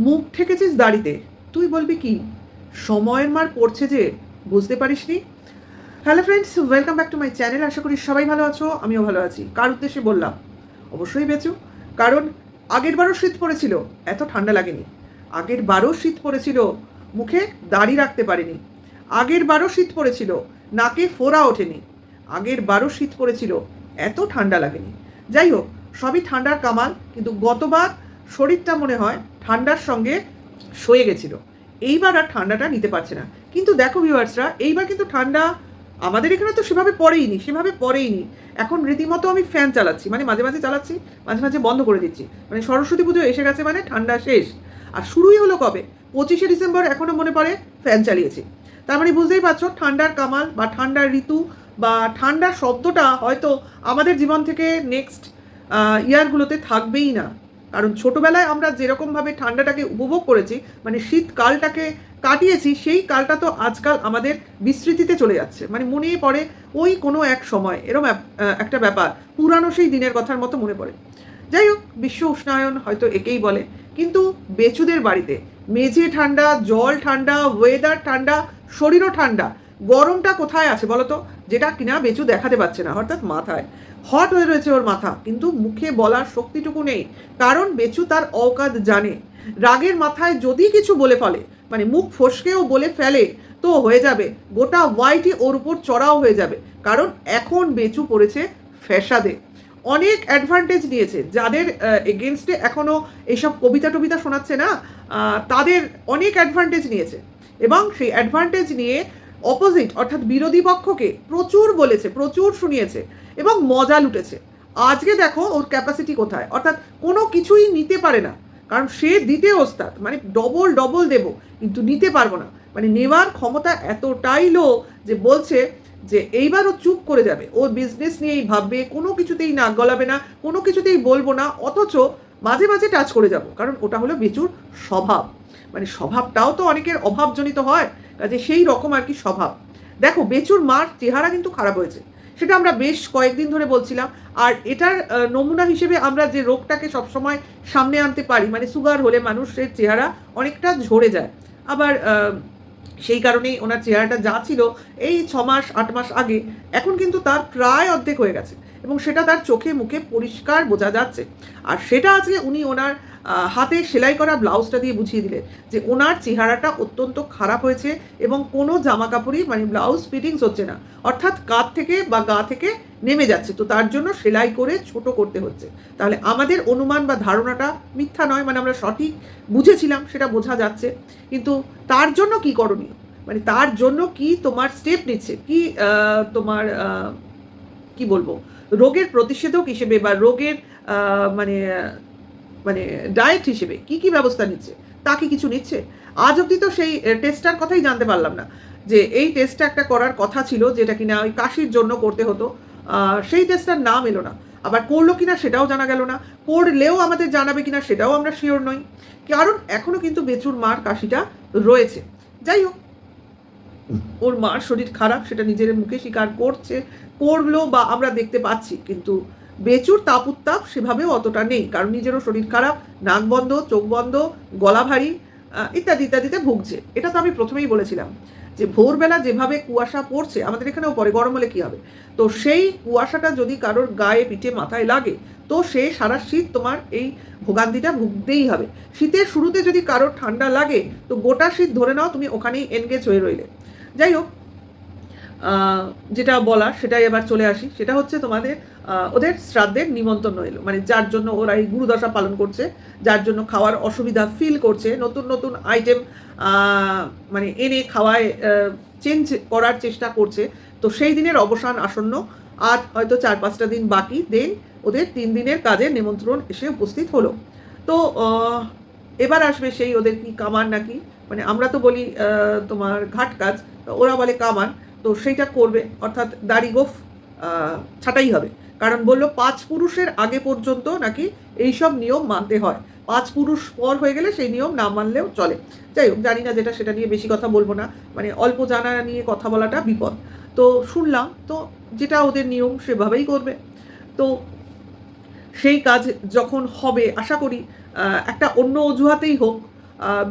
মুখ ঠেকেছিস দাড়িতে, তুই বলবি কি সময়ের মার পড়ছে যে বুঝতে পারিসনি। Hello friends, welcome back to my channel. আশা করি সবাই ভালো আছো, আমিও ভালো আছি। কার উদ্দেশ্যে বললাম? অবশ্যই বেচু। কারণ আগের বারও শীত পড়েছিল, এত ঠান্ডা লাগেনি। আগের বারও শীত পড়েছিল, মুখে দাড়ি রাখতে পারিনি। আগের বারও শীত পড়েছিল, নাকে ফোড়া ওঠেনি। আগের বারও শীত পড়েছিল, এত ঠান্ডা লাগেনি। যাই হোক, সবই ঠান্ডার কামাল, কিন্তু গতবার শরীরটা মনে হয় ঠান্ডার সঙ্গে সয়ে গেছিল। এইবার আর ঠান্ডাটা নিতে পারছে না। কিন্তু দেখো ভিউয়ার্সরা, এইবার কিন্তু ঠান্ডা আমাদের এখানে তো সেভাবে পড়েইনি। এখন রীতিমতো আমি ফ্যান চালাচ্ছি, মানে মাঝে মাঝে চালাচ্ছি, মাঝে মাঝে বন্ধ করে দিচ্ছি। মানে সরস্বতী পুজো এসে গেছে মানে ঠান্ডা শেষ। আর শুরুই হলো কবে? 25শে ডিসেম্বর, এখনও মনে পড়ে ফ্যান চালিয়েছি। তার মানে বুঝতেই পারছো ঠান্ডার কামাল বা ঠান্ডার ঋতু বা ঠান্ডার শব্দটা হয়তো আমাদের জীবন থেকে নেক্সট ইয়ারগুলোতে থাকবেই না। কারণ ছোটোবেলায় আমরা যেরকমভাবে ঠান্ডাটাকে উপভোগ করেছি, মানে শীতকালটাকে কাটিয়েছি, সেই কালটা তো আজকাল আমাদের বিস্মৃতিতে চলে যাচ্ছে। মানে মনে পড়ে ওই কোনো এক সময় এরম একটা ব্যাপার, পুরানো সেই দিনের কথার মতো মনে পড়ে। যাই হোক, বিশ্ব উষ্ণায়ন হয়তো একেই বলে। কিন্তু বেচুদের বাড়িতে মেঝে ঠান্ডা, জল ঠান্ডা, ওয়েদার ঠান্ডা, শরীরও ঠান্ডা। গরমটা কোথায় আছে বলো তো? যেটা কিনা বেচু দেখাতে পারছে না, অর্থাৎ মাথায় হট হয়ে রয়েছে ওর মাথা, কিন্তু মুখে বলার শক্তিটুকু নেই। কারণ বেচু তার অকাত জানে। রাগের মাথায় যদি কিছু বলে ফেলে, মানে মুখ ফসকেও বলে ফেলে, তো হয়ে যাবে গোটা ওয়াইটি ওর উপর চড়াও হয়ে যাবে। কারণ এখন বেচু পড়েছে ফ্যাসাদে। অনেক অ্যাডভান্টেজ নিয়েছে যাদের এগেনস্টে এখনও এইসব কবিতা টবিতা শোনাচ্ছে না, তাদের অনেক অ্যাডভান্টেজ নিয়েছে। এবং সেই অ্যাডভান্টেজ নিয়ে অপোজিট অর্থাৎ বিরোধী পক্ষকে প্রচুর বলেছে, প্রচুর শুনিয়েছে এবং মজা লুটেছে। আজকে দেখো ওর ক্যাপাসিটি কোথায়, অর্থাৎ কোনো কিছুই নিতে পারে না। কারণ সে দিতে ওস্তাদ, মানে ডবল ডবল দেব, কিন্তু নিতে পারবো না। মানে নেওয়ার ক্ষমতা এতটাই লো যে বলছে যে এইবার ও চুপ করে যাবে, ওর বিজনেস নিয়েই ভাববে, কোনো কিছুতেই নাক গলাবে না, কোনো কিছুতেই বলবো না। অথচ মাঝে মাঝে টাচ করে যাব, কারণ ওটা হলো বেচুর স্বভাব। মানে স্বভাবটাও তো অনেকের অভাবজনিত হয়, কাজে সেই রকম আর কি স্বভাব। দেখো, বেচুর মার চেহারা কিন্তু খারাপ হয়েছে, সেটা আমরা বেশ কয়েকদিন ধরে বলছিলাম। আর এটার নমুনা হিসেবে আমরা যে রোগটাকে সবসময় সামনে আনতে পারি, মানে সুগার হলে মানুষের চেহারা অনেকটা ঝরে যায়। আবার সেই কারণেই ওনার চেহারাটা যা ছিল এই 6 মাস 8 মাস আগে, এখন কিন্তু তার প্রায় অর্ধেক হয়ে গেছে, এবং সেটা তার চোখে মুখে পরিষ্কার বোঝা যাচ্ছে। আর সেটা আজকে উনি ওনার হাতে সেলাই করা ব্লাউজটা দিয়ে বুঝিয়ে দিলেন যে ওনার চেহারাটা অত্যন্ত খারাপ হয়েছে এবং কোনো জামা কাপড়ই মানে ব্লাউজ ফিটিংস হচ্ছে না, অর্থাৎ কাঁধ থেকে বা গা থেকে নেমে যাচ্ছে। তো তার জন্য সেলাই করে ছোট করতে হচ্ছে। তাহলে আমাদের অনুমান বা ধারণাটা মিথ্যা নয়, মানে আমরা সঠিক বুঝেছিলাম সেটা বোঝা যাচ্ছে। কিন্তু তার জন্য কি করণীয়, মানে তার জন্য কি তোমার স্টেপ নিচ্ছে, কি তোমার কি বলবো, রোগের প্রতিষেধক হিসেবে বা রোগের মানে মানে ডায়েট হিসেবে কি কি ব্যবস্থা নিচ্ছে, তা কি কিছু নিচ্ছে? আজ অবধি তো সেই টেস্টটার কথাই জানতে পারলাম না, যে এই টেস্টটা একটা করার কথা ছিল যেটা কিনা ওই কাশির জন্য করতে হতো। সেই টেস্টটার নাম এলো না। আবার করলো কিনা সেটাও জানা গেল না। করলেও আমাদের জানাবে কিনা সেটাও আমরা শিওর নই, কারণ এখনও কিন্তু বেচুর মার কাশিটা রয়েছে। যাই হোক, ওর মার শরীর খারাপ, সেটা নিজের মুখে স্বীকার করলো বা আমরা দেখতে পাচ্ছি। কিন্তু বেচুর তাপ উত্তাপ সেভাবেও অতটা নেই, কারণ নিজেরও শরীর খারাপ, নাক বন্ধ, চোখ বন্ধ, গলা ভারী, ইত্যাদি ইত্যাদিতে ভুগছে। এটা তো আমি প্রথমেই বলেছিলাম যে ভোরবেলা যেভাবে কুয়াশা পড়ছে, আমাদের এখানেও পড়ে, গরম হলে কী হবে? তো সেই কুয়াশাটা যদি কারোর গায়ে পিঠে মাথায় লাগে, তো সে সারা শীত তোমার এই ভোগান্তিটা ভুগতেই হবে। শীতের শুরুতে যদি কারোর ঠান্ডা লাগে, তো গোটা শীত ধরে নাও তুমি ওখানেই এনগেজ হয়ে রইলে। যাই হোক, যেটা বলার সেটাই এবার চলে আসি। সেটা হচ্ছে তোমাদের ওদের শ্রাদ্ধের নিমন্ত্রণ এলো, মানে যার জন্য ওরা এই গুরুদশা পালন করছে, যার জন্য খাওয়ার অসুবিধা ফিল করছে, নতুন নতুন আইটেম মানে এনে খাওয়ায় চেঞ্জ করার চেষ্টা করছে। তো সেই দিনের অবসান আসন্ন, আর হয়তো 4-5টা দিন বাকি, দেন ওদের 3 দিনের কাজের নিমন্ত্রণ এসে উপস্থিত হলো। তো এবার আসবে সেই ওদের কি কামান নাকি, মানে আমরা তো বলি তোমার ঘাট কাজ, ওরা বলে কামান। তো সেইটা করবে, অর্থাৎ দাড়ি গোফ ছাটাই হবে। কারণ বললো 5 পুরুষের আগে পর্যন্ত নাকি এইসব নিয়ম মানতে হয়, 5 পুরুষ পর হয়ে গেলে সেই নিয়ম না মানলেও চলে। যাই হোক, জানি না, যেটা সেটা নিয়ে বেশি কথা বলবো না, মানে অল্প জানা নিয়ে কথা বলাটা বিপদ। তো শুনলাম, তো যেটা ওদের নিয়ম সেভাবেই করবে। তো সেই কাজ যখন হবে, আশা করি একটা অন্য অজুহাতেই হোক,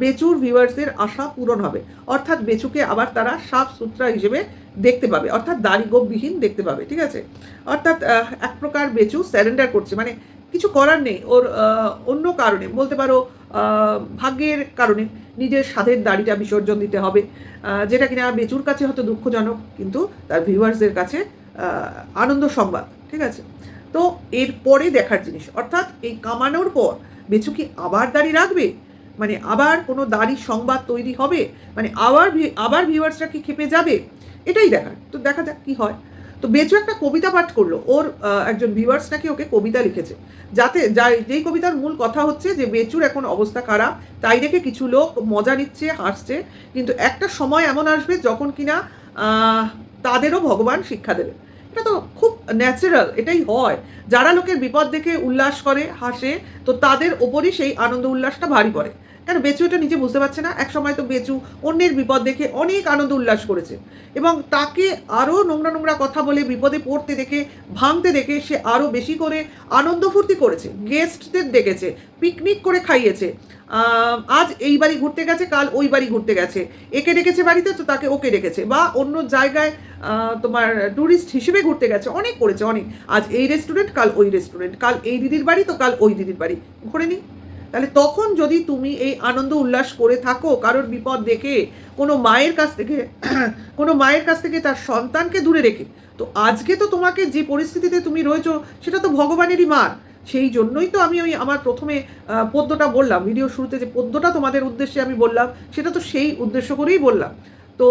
বেচুর ভিউয়ার্সদের আশা পূরণ হবে, অর্থাৎ বেচুকে আবার তারা সাফ সুতরা হিসেবে দেখতে পাবে, অর্থাৎ দাড়িগোপবিহীন দেখতে পাবে, ঠিক আছে। অর্থাৎ এক প্রকার বেচু স্যারেন্ডার করছে, মানে কিছু করার নেই ওর, অন্য কারণে বলতে পারো, ভাগ্যের কারণে নিজের স্বাদের দাড়িটা বিসর্জন দিতে হবে, যেটা কিনা বেচুর কাছে হয়তো দুঃখজনক, কিন্তু তার ভিউয়ার্সদের কাছে আনন্দ সংবাদ, ঠিক আছে। তো এরপরে দেখার জিনিস, অর্থাৎ এই কামানোর পর বেচু কি আবার দাড়ি রাখবে, মানে আবার কোনো দাড়ির সংবাদ তৈরি হবে, মানে আবার ভিউয়ার্সরা কি খেপে যাবে, এটাই দেখার। তো দেখা যাক কি হয়। তো বেচু একটা কবিতা পাঠ করলো, ওর একজন ভিউয়ার্স নাকি ওকে কবিতা লিখেছে, যেই কবিতার মূল কথা হচ্ছে যে বেচুর এখন অবস্থা খারাপ, তাই দেখে কিছু লোক মজা নিচ্ছে, হাসছে, কিন্তু একটা সময় এমন আসবে যখন কিনা তাদেরও ভগবান শিক্ষা দেবে। এটা তো খুব ন্যাচারাল, এটাই হয়। যারা লোকের বিপদ দেখে উল্লাস করে, হাসে, তো তাদের ওপরই সেই আনন্দ উল্লাসটা ভারী পড়ে। কেন বেচু এটা নিজে বুঝতে পারছে না? এক সময় তো বেচু অন্যের বিপদ দেখে অনেক আনন্দ উল্লাস করেছে, এবং তাকে আরও নোংরা নোংরা কথা বলে বিপদে পড়তে দেখে, ভাঙতে দেখে সে আরও বেশি করে আনন্দ ফুর্তি করেছে, গেস্টদের ডেকেছে, পিকনিক করে খাইয়েছে, আজ এই বাড়ি ঘুরতে গেছে, কাল ওই বাড়ি ঘুরতে গেছে, একে ডেকেছে বাড়িতে তো তাকে ওকে ডেকেছে, বা অন্য জায়গায় তোমার ট্যুরিস্ট হিসেবে ঘুরতে গেছে, অনেক করেছে, অনেক। আজ এই রেস্টুরেন্ট, কাল ওই রেস্টুরেন্ট, কাল এই দিদির বাড়ি তো কাল ওই দিদির বাড়ি ঘুরে নি। তাহলে তখন যদি তুমি এই আনন্দ উল্লাস করে থাকো কারোর বিপদ দেখে, কোনো মায়ের কাছ থেকে কোনো মায়ের কাছ থেকে তার সন্তানকে দূরে রেখে, তো আজকে তো তোমাকে যে পরিস্থিতিতে তুমি রয়েছো সেটা তো ভগবানেরই মার। সেই জন্যই তো আমি আমার প্রথমে পদ্যটা বললাম, ভিডিও শুরুতে যে পদ্যটা তোমাদের উদ্দেশ্যে আমি বললাম, সেটা তো সেই উদ্দেশ্য করেই বললাম। তো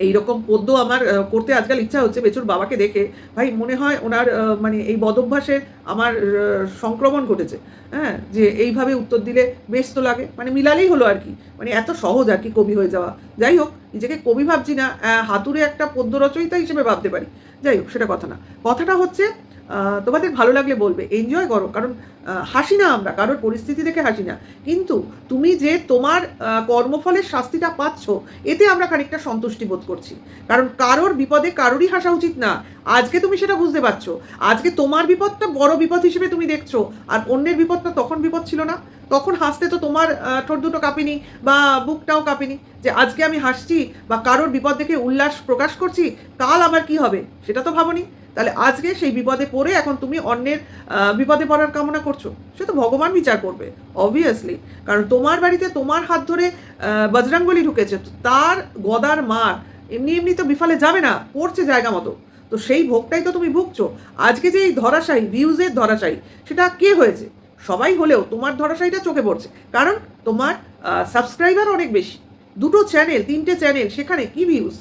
এইরকম পদ্য আমার করতে আজকাল ইচ্ছা হচ্ছে বেচুর বাবাকে দেখে। ভাই মনে হয় ওনার মানে এই বদভ্যাসের আমার সংক্রমণ ঘটেছে, হ্যাঁ, যে এইভাবে উত্তর দিলে বেশ তো লাগে, মানে মিলালেই হলো আর কি, মানে এত সহজ আর কি কবি হয়ে যাওয়া। যাই হোক, নিজেকে কবি ভাবছি না, হাতুড়ে একটা পদ্য রচয়িতা হিসেবে ভাবতে পারি। যাই হোক, সেটা কথা না, কথাটা হচ্ছে তোমাদের ভালো লাগলে বলবে, এনজয় করো, কারণ হাসি না আমরা, কারোর পরিস্থিতি দেখে হাসি না, কিন্তু তুমি যে তোমার কর্মফলের শাস্তিটা পাচ্ছ, এতে আমরা খানিকটা সন্তুষ্টি বোধ করছি। কারণ কারোর বিপদে কারোরই হাসা উচিত না। আজকে তুমি সেটা বুঝতে পারছো, আজকে তোমার বিপদটা বড় বিপদ হিসেবে তুমি দেখছো, আর অন্যের বিপদটা তখন বিপদ ছিল না। তখন হাসতে তো তোমার ঠোঁট দুটো কাঁপেনি, বা বুকটাও কাঁপেনি, যে আজকে আমি হাসছি বা কারোর বিপদ দেখে উল্লাস প্রকাশ করছি, কাল আবার কি হবে সেটা তো ভাবনি। তাহলে আজকে সেই বিপদে পড়ে এখন তুমি অন্যের বিপদে পড়ার কামনা করছো, সে তো ভগবান বিচার করবে অবভিয়াসলি। কারণ তোমার বাড়িতে তোমার হাত ধরে বজরংবলী ঢুকেছে, তো তার গদার মার এমনি এমনি তো বিফলে যাবে না, পড়ছে জায়গা মতো, তো সেই ভোগটাই তো তুমি ভুগছো। আজকে যে এই ধরাশায়ী, ভিউজের ধরাশায়ী, সেটা কে হয়েছে? সবাই হলেও তোমার ধরাশায়ীটা চোখে পড়ছে, কারণ তোমার সাবস্ক্রাইবার অনেক বেশি, দুটো চ্যানেল, তিনটে চ্যানেল, সেখানে কি ভিউজ,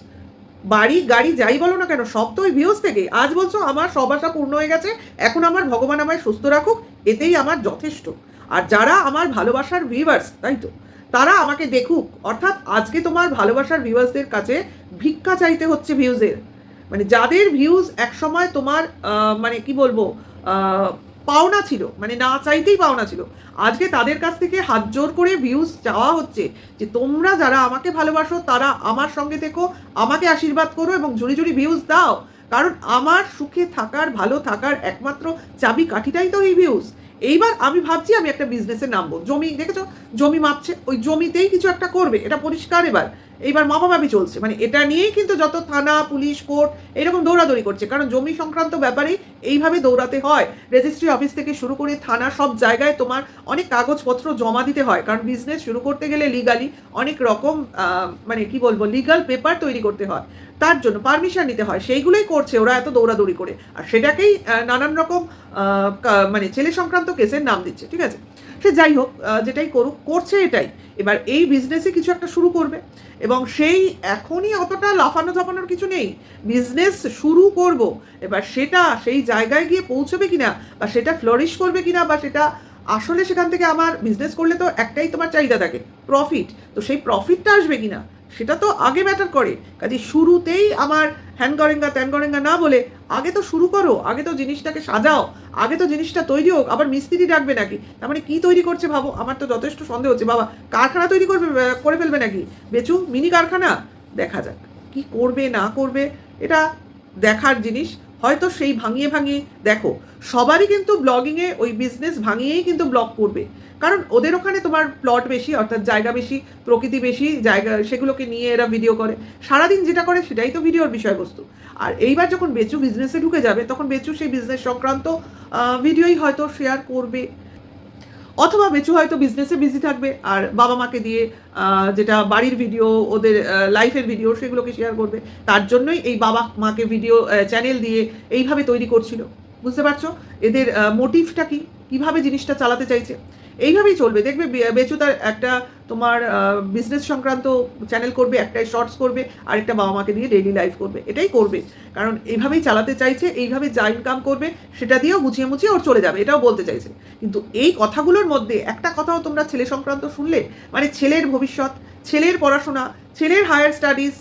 বাড়ি গাড়ি যাই বলো না কেন, সব তো ওই ভিউজ থেকে। আজ বলছো আমার সব আশা পূর্ণ হয়ে গেছে, এখন আমার ভগবান আমায় সুস্থ রাখুক, এতেই আমার যথেষ্ট। আর যারা আমার ভালোবাসার ভিউয়ার্স, তাই তো, তারা আমাকে দেখুক, অর্থাৎ আজকে তোমার ভালোবাসার ভিউয়ার্সদের কাছে ভিক্ষা চাইতে হচ্ছে ভিউজের, মানে যাদের ভিউজ একসময় তোমার মানে কি বলবো, পাওনা ছিল, মানে না চাইতেই পাওনা ছিল, আজকে তাদের কাছ থেকে হাত জোর করে ভিউজ চাওয়া হচ্ছে, যে তোমরা যারা আমাকে ভালোবাসো তারা আমার সঙ্গে থেকো, আমাকে আশীর্বাদ করো এবং ঝুড়ি ঝুড়ি ভিউজ দাও, কারণ আমার সুখে থাকার, ভালো থাকার একমাত্র চাবি কাঠিটাই তো এই ভিউজ। এইবার আমি ভাবছি আমি একটা বিজনেসে নামবো, জমি দেখেছো, জমি মাপছে, ওই জমিতেই কিছু একটা করবে, এটা পরিষ্কার। এইবার মাপামাপি চলছে, মানে এটা নিয়েই কিন্তু যত থানা, পুলিশ, কোর্ট এরকম দৌড়াদৌড়ি করছে, কারণ জমি সংক্রান্ত ব্যাপারেই এইভাবে দৌড়াতে হয়। রেজিস্ট্রি অফিস থেকে শুরু করে থানা, সব জায়গায় তোমার অনেক কাগজপত্র জমা দিতে হয়, কারণ বিজনেস শুরু করতে গেলে লিগালি অনেক রকম মানে কি বলবো, লিগাল পেপার তৈরি করতে হয়, তার জন্য পারমিশন নিতে হয়, সেইগুলোই করছে ওরা এত দৌড়াদৌড়ি করে, আর সেটাকেই নানান রকম মানে ছেলে সংক্রান্ত কেসের নাম দিচ্ছে, ঠিক আছে। সে যাই হোক, যেটাই করুক, করছে এটাই। এবার এই বিজনেসে কিছু একটা শুরু করবে, এবং সেই এখনই অতটা লাফানো ঝাপানোর কিছু নেই, বিজনেস শুরু করব, এবার সেটা সেই জায়গায় গিয়ে পৌঁছবে কিনা, বা সেটা ফ্লোরিশ করবে কিনা, বা সেটা আসলে সেখান থেকে আমার বিজনেস করলে তো একটাই তোমার চাহিদা থাকে, প্রফিট, তো সেই প্রফিটটা আসবে কিনা সেটা তো আগে ম্যাটার করে। কাজে শুরুতেই আমার হ্যান গরেঙ্গা ত্যান গরেঙ্গা না বলে আগে তো শুরু করো, আগে তো জিনিসটাকে সাজাও, আগে তো জিনিসটা তৈরি হোক। আবার মিস্ত্রি ডাকবে নাকি, তার মানে কী তৈরি করছে ভাবো, আমার তো যথেষ্ট সন্দেহ হচ্ছে। বাবা কারখানা তৈরি করে ফেলবে নাকি বেচু, মিনি কারখানা? দেখা যাক কি করবে না করবে, এটা দেখার জিনিস। হয়তো সেই ভাঙিয়ে ভাঙিয়ে দেখো, সবারই কিন্তু ব্লগিংয়ে ওই বিজনেস ভাঙিয়েই কিন্তু ব্লগ করবে, কারণ ওদের ওখানে তোমার প্লট বেশি, অর্থাৎ জায়গা বেশি, প্রকৃতি বেশি, জায়গা সেগুলোকে নিয়ে এরা ভিডিও করে, সারাদিন যেটা করে সেটাই তো ভিডিওর বিষয়বস্তু। আর এইবার যখন বেচু বিজনেসে ঢুকে যাবে, তখন বেচু সেই বিজনেস সংক্রান্ত ভিডিওই হয়তো শেয়ার করবে, অথবা বেচু হয়তো বিজনেসে বিজি থাকবে আর বাবা মাকে দিয়ে যেটা বাড়ির ভিডিও, ওদের লাইফের ভিডিও, সেগুলোকে শেয়ার করবে। তার জন্যই এই বাবা মাকে ভিডিও চ্যানেল দিয়ে এইভাবে তৈরি করছিল। বুঝতে পারছো এদের মোটিভটা কি, কীভাবে জিনিসটা চালাতে চাইছে? এইভাবেই চলবে, দেখবে বেচু তার একটা তোমার বিজনেস সংক্রান্ত চ্যানেল করবে, একটাই শর্টস করবে, আরেকটা বাবা মাকে দিয়ে ডেইলি লাইফ করবে, এটাই করবে, কারণ এইভাবেই চালাতে চাইছে, এইভাবে যা ইনকাম করবে সেটা দিয়েও গুছিয়ে মুছিয়ে ওর চলে যাবে, এটাও বলতে চাইছে। কিন্তু এই কথাগুলোর মধ্যে একটা কথাও তোমরা ছেলে সংক্রান্ত শুনলে, মানে ছেলের ভবিষ্যৎ, ছেলের পড়াশোনা, ছেলের হায়ার স্টাডিজ,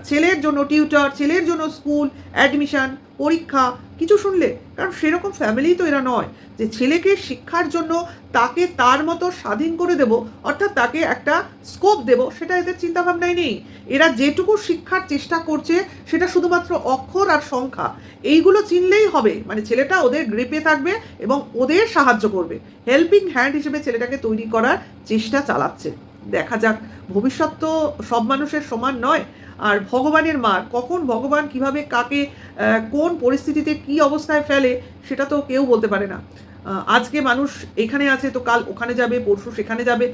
ছেলের জন্য টিউটর, ছেলের জন্য স্কুল অ্যাডমিশন, পরীক্ষা, কিছু শুনলে? কারণ সেরকম ফ্যামিলি তো এরা নয় যে ছেলেকে শিক্ষার জন্য তাকে তার মতো স্বাধীন করে দেব, অর্থাৎ তাকে একটা স্কোপ দেব, সেটা এদের চিন্তাভাবনায় নেই। এরা যেটুকু শিক্ষার চেষ্টা করছে সেটা শুধুমাত্র অক্ষর আর সংখ্যা, এইগুলো চিনলেই হবে, মানে ছেলেটা ওদের গ্রিপে থাকবে এবং ওদের সাহায্য করবে, হেল্পিং হ্যান্ড হিসেবে ছেলেটাকে তৈরি করার চেষ্টা চালাচ্ছে। দেখা যাক, ভবিষ্যৎ তো সব মানুষের সমান নয়, আর ভগবানের মার, কখন ভগবান কিভাবে কাকে কোন পরিস্থিতিতে কি অবস্থায় ফেলে সেটা তো কেউ বলতে পারে না। আজকে মানুষ এখানে আছে তো কাল ওখানে যাবে, পরশু সেখানে যাবে,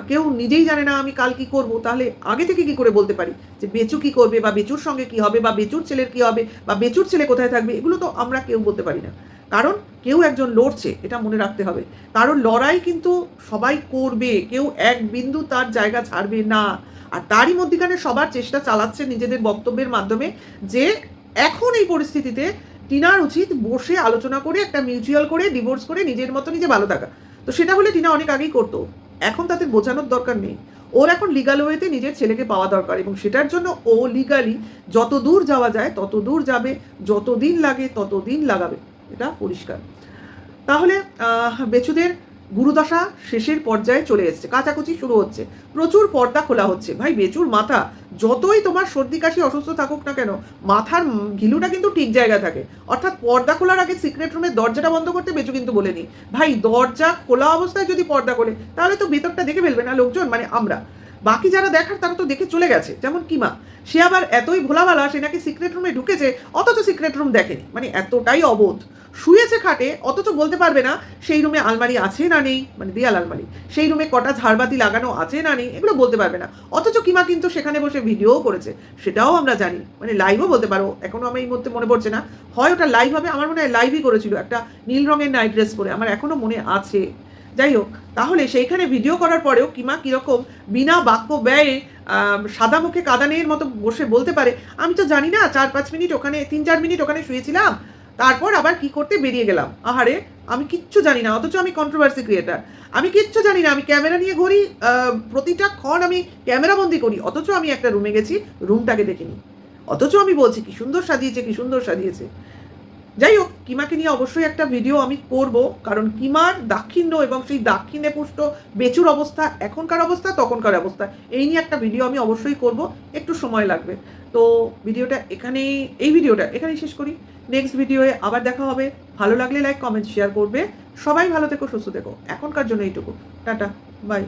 কেউ নিজেই জানে না আমি কাল কি করব। তাহলে আগে থেকে কি করে বলতে পারি যে বেচু কি করবে, বা বেচুর সঙ্গে কি হবে, বা বেচুর ছেলের কি হবে, বা বেচুর ছেলে কোথায় থাকবে? এগুলো তো আমরা কেউ বলতে পারি না, কারণ কেউ একজন লড়ছে, এটা মনে রাখতে হবে। কারণ লড়াই কিন্তু সবাই করবে, কেউ এক বিন্দু তার জায়গা ছাড়বে না। আর তারই মধ্যখানে সবার চেষ্টা চালাচ্ছে নিজেদের বক্তব্যের মাধ্যমে যে এখন এই পরিস্থিতিতে টিনার উচিত বসে আলোচনা করে একটা মিউচুয়াল করে ডিভোর্স করে নিজের মতো নিজে ভালো থাকা। তো সেটা হলে টিনা অনেক আগেই করতো, এখন তাদের বোঝানোর দরকার নেই। ওর এখন লিগাল ওয়েতে নিজের ছেলেকে পাওয়া দরকার, এবং সেটার জন্য ও লিগালি যত দূর যাওয়া যায় তত দূর যাবে, যত দিন লাগে তত দিন লাগাবে, এটা পরিষ্কার। তাহলে বেচুদের গুরুদশা শেষের পর্যায়ে চলে এসছে, কাচাকুচি শুরু হচ্ছে, প্রচুর পর্দা খোলা হচ্ছে। ভাই বেচুর মাথা, যতই তোমার সর্দি কাশি অসুস্থ থাকুক না কেন, মাথার ঘিলুটা কিন্তু ঠিক জায়গায় থাকে। অর্থাৎ পর্দা খোলার আগে সিক্রেট রুমের দরজাটা বন্ধ করতে বেচু কিন্তু বলেনি। ভাই দরজা খোলা অবস্থায় যদি পর্দা খোলে তাহলে তো ভেতরটা দেখে ফেলবে না লোকজন, মানে আমরা বাকি যারা দেখার তারা তো দেখে চলে গেছে। যেমন কিমা, সে আবার এতই ভোলাভালা, সে নাকি সিক্রেট রুমে ঢুকেছে অথচ সিক্রেট রুম দেখেনি, মানে এতটাই অবোধ। শুয়েছে খাটে অথচ বলতে পারবে না সেই রুমে আলমারি আছে না নেই, মানে দেয়াল আলমারি, সেই রুমে কটা ঝাড়বাতি লাগানো আছে না নেই, এগুলো বলতে পারবে না। অথচ কিমা কিন্তু সেখানে বসে ভিডিওও করেছে, সেটাও আমরা জানি, মানে লাইভও বলতে পারো। এখনও আমি এই মুহূর্তে মনে পড়ছে না, হয় ওটা লাইভ হবে, আমার মনে হয় লাইভই করেছিল, একটা নীল রঙের নাইট ড্রেস পরে, আমার এখনও মনে আছে। যাই হোক, তাহলে সেইখানে ভিডিও করার পরেও কিমা কীরকম বিনা বাক্য ব্যয়ে সাদা মুখে কাদানের মতো বসে বলতে পারে, আমি তো জানি না 4-5 মিনিট ওখানে, 3-4 মিনিট ওখানে শুয়েছিলাম, তারপর আবার কি করতে বেরিয়ে গেলাম। আহারে, আমি কিচ্ছু জানি না, অথচ আমি কন্ট্রোভার্সি ক্রিয়েটার, আমি কিচ্ছু জানি না, আমি ক্যামেরা নিয়ে ঘুরি, প্রতিটা ক্ষণ আমি ক্যামেরাবন্দি করি, অথচ আমি একটা রুমে গেছি, রুমটাকে দেখিনি, অথচ আমি বলছি কি সুন্দর সাজিয়েছে, কি সুন্দর সাজিয়েছে। যাই হোক, কিমাকে নিয়ে অবশ্যই একটা ভিডিও আমি করব, কারণ কিমার দাক্ষিণ্য এবং সেই দাক্ষিণে পুষ্ট বেচুর অবস্থা, এখনকার অবস্থা তখনকার অবস্থা, এই নিয়ে একটা ভিডিও আমি অবশ্যই করব, একটু সময় লাগবে। তো ভিডিওটা এখানেই, এই ভিডিওটা এখানেই শেষ করি। নেক্সট ভিডিওয়ে আবার দেখা হবে। ভালো লাগলে লাইক কমেন্ট শেয়ার করবে। সবাই ভালো থেকো, সুস্থ থেকো, এখনকার জন্য এইটুকু, টাটা, বাই।